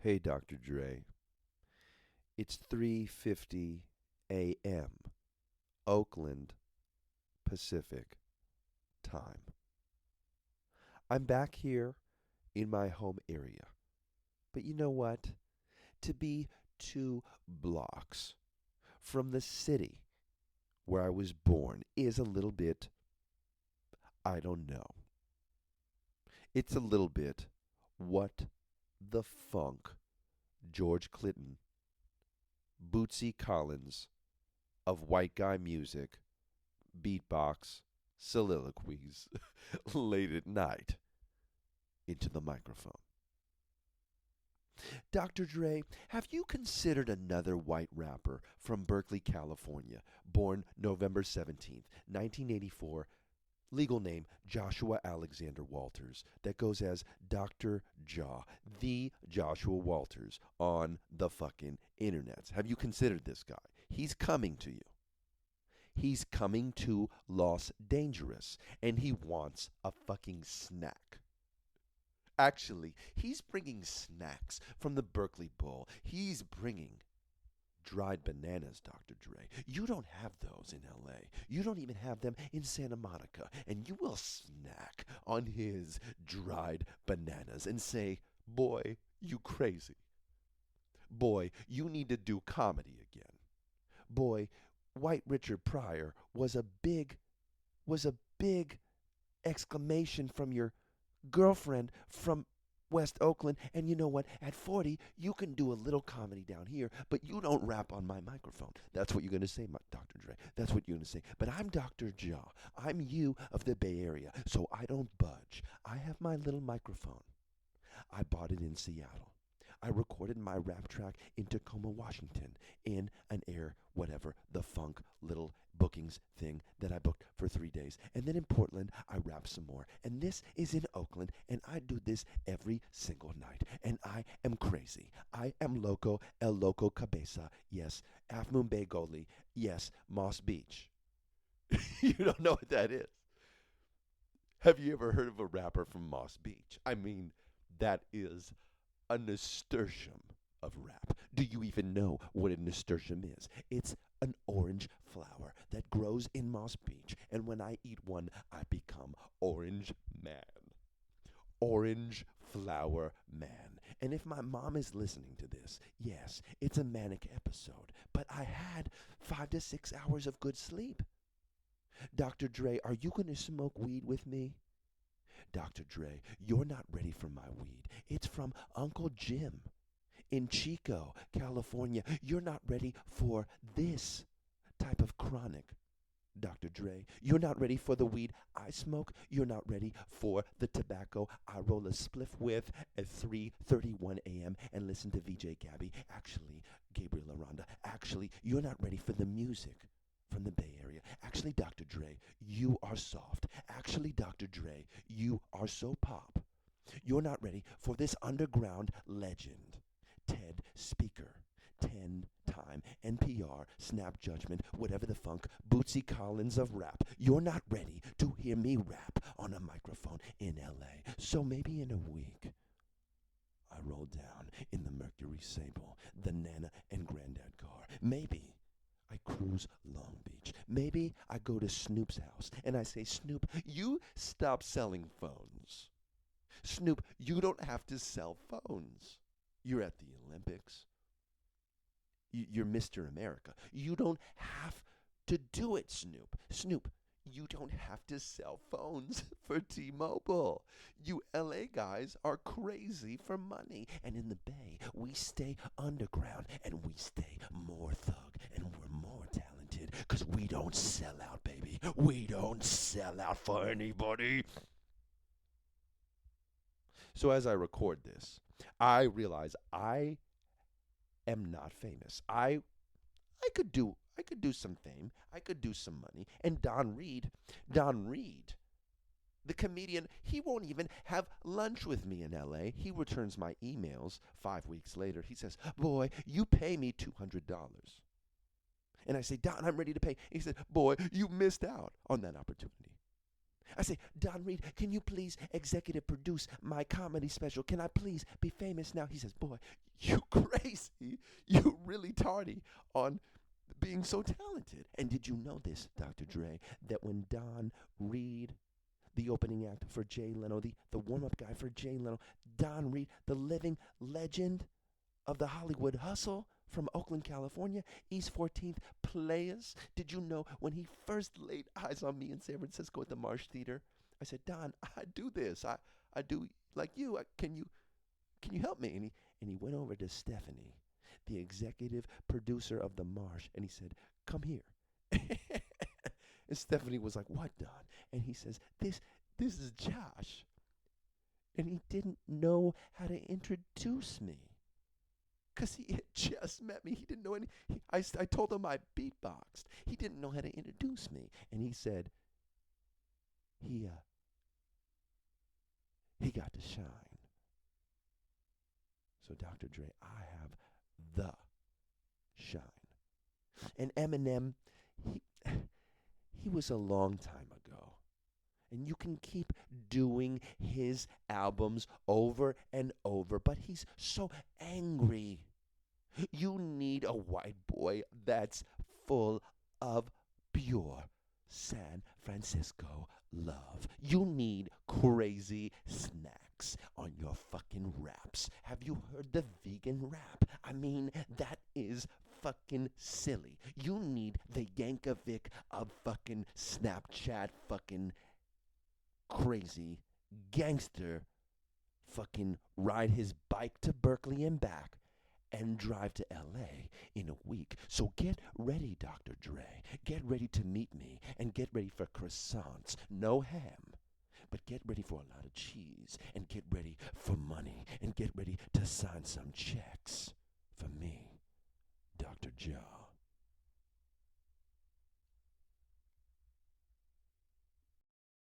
Hey, Dr. Dre. It's 3:50 a.m. Oakland Pacific time. I'm back here in my home area. But you know what? To be 2 blocks from the city where I was born is a little bit, I don't know. It's a little bit what the funk George Clinton, Bootsy Collins of white guy music, beatbox, soliloquies late at night into the microphone. Dr. Dre, have you considered another white rapper from Berkeley, California, born November 17th, 1984, legal name Joshua Alexander Walters, that goes as Dr. Jaw, the Joshua Walters, on the fucking internets? Have you considered this guy? He's coming to you. He's coming to Los Dangerous, and he wants a fucking snack. Actually, he's bringing snacks from the Berkeley Bowl. He's bringing dried bananas, Dr. Dre. You don't have those in LA. You don't even have them in Santa Monica. And you will snack on his dried bananas and say, boy, you crazy. Boy, you need to do comedy again. Boy, White Richard Pryor was a big exclamation from your girlfriend from West Oakland. And you know what? At 40, you can do a little comedy down here, but you don't rap on my microphone. That's what you're going to say, Dr. Dre. That's what you're going to say. But I'm Dr. Jaw. I'm you of the Bay Area, so I don't budge. I have my little microphone. I bought it in Seattle. I recorded my rap track in Tacoma, Washington, in an air, whatever, the funk little bookings thing that I booked for 3 days. And then in Portland, I rap some more. And this is in Oakland, and I do this every single night. And I am crazy. I am loco, el loco cabeza. Yes, Half Moon Bay Goalie. Yes, Moss Beach. You don't know what that is. Have you ever heard of a rapper from Moss Beach? I mean, that is a nasturtium of rap. Do you even know what a nasturtium is? It's an orange flower that grows in Moss Beach, and when I eat one, I become Orange Man. Orange Flower Man. And if my mom is listening to this, yes, it's a manic episode, but I had 5 to 6 hours of good sleep. Dr. Dre, are you going to smoke weed with me? Dr. Dre, you're not ready for my weed. It's from Uncle Jim in Chico, California. You're not ready for this type of chronic. Dr. Dre, you're not ready for the weed I smoke. You're not ready for the tobacco I roll a spliff with at 3:31 a.m. and listen to VJ Gabby. Actually, Gabriel Aranda. Actually, you're not ready for the music from the Bay Area. Actually, Dr. Dre, you are soft. Actually, Dr. Dre, you are so pop. You're not ready for this underground legend. Ted Speaker, 10-time NPR, Snap Judgment, whatever the funk, Bootsy Collins of rap. You're not ready to hear me rap on a microphone in LA. So maybe in a week, I roll down in the Mercury Sable, the Nana and Granddad car. Maybe I cruise Long Beach. Maybe I go to Snoop's house and I say, Snoop, you stop selling phones. Snoop, you don't have to sell phones. You're at the Olympics. You're Mr. America. You don't have to do it, Snoop. Snoop, you don't have to sell phones for T-Mobile. You LA guys are crazy for money. And in the Bay, we stay underground and we stay more thug and we're more talented because we don't sell out, baby. We don't sell out for anybody. So as I record this, I realize I am not famous. I could do some fame. I could do some money. And Don Reed, the comedian, he won't even have lunch with me in LA. He returns my emails 5 weeks later. He says, "Boy, you pay me $200." And I say, "Don, I'm ready to pay." He said, "Boy, you missed out on that opportunity." I say, Don Reed, can you please executive produce my comedy special? Can I please be famous now? He says, boy, you crazy. You really tardy on being so talented. And did you know this, Dr. Dre, that when Don Reed, the opening act for Jay Leno, the warm-up guy for Jay Leno, Don Reed, the living legend of the Hollywood hustle from Oakland, California, East 14th Players. Did you know when he first laid eyes on me in San Francisco at the Marsh Theater, I said, Don, I do this. I do like you. Can you help me? And he went over to Stephanie, the executive producer of the Marsh, and he said, come here. And Stephanie was like, what, Don? And he says, this is Josh. And he didn't know how to introduce me. Because he had just met me. He didn't know any. I told him I beatboxed. He didn't know how to introduce me. And he said, he got to shine. So, Dr. Dre, I have the shine. And Eminem, he was a long time ago. And you can keep doing his albums over and over, but he's so angry. You need a white boy that's full of pure San Francisco love. You need crazy snacks on your fucking raps. Have you heard the vegan rap? I mean, that is fucking silly. You need the Yankovic of fucking Snapchat fucking crazy gangster fucking ride his bike to Berkeley and back and drive to LA in a week. So get ready, Dr. Dre. Get ready to meet me and get ready for croissants. No ham. But get ready for a lot of cheese and get ready for money and get ready to sign some checks.